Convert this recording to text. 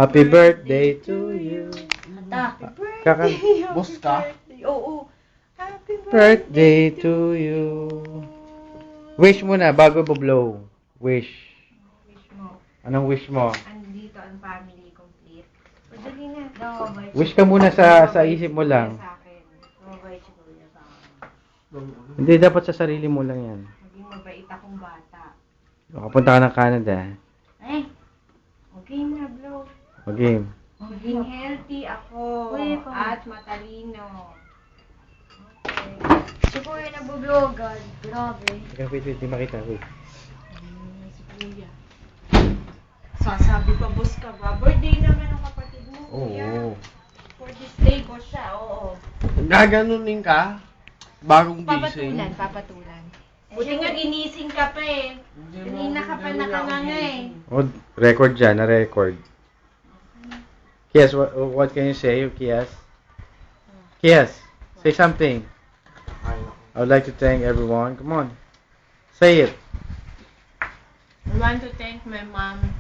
Happy birthday to you. Happy Kakan birthday. Boss ka? Oo. Happy birthday to you. Wish muna bago blow. Wish. Wish mo. Anong wish mo? Andito ang family complete. Madali na. Mabait Wish si ka muna Kuya. sa isip mo lang. Sa akin. Mabait si Kuya sa akin. Hindi, dapat sa sarili mo lang yan. Maging mabait akong bata. Makapunta ka ng Canada. Eh, okay na, bro. Okay. Maging healthy ako at matalino. Okay. Si Kuya nabublogan. Grabe. Wait, di makita. Wait. Si Kuya. Sasabi pa, boss ka ba? Birthday naman ang kapatid mo, Kuya. Oo. For this day, boss siya, oo. Gaganunin ka? Bagong gising? Papatulan. Buti nga ginising ka pa eh. Kanina ka pa nakanganga eh. Oh, record dyan, na-record. Kias, what can you say, Kias? Kias, say something. I would like to thank everyone. Come on. Say it. I want to thank my mom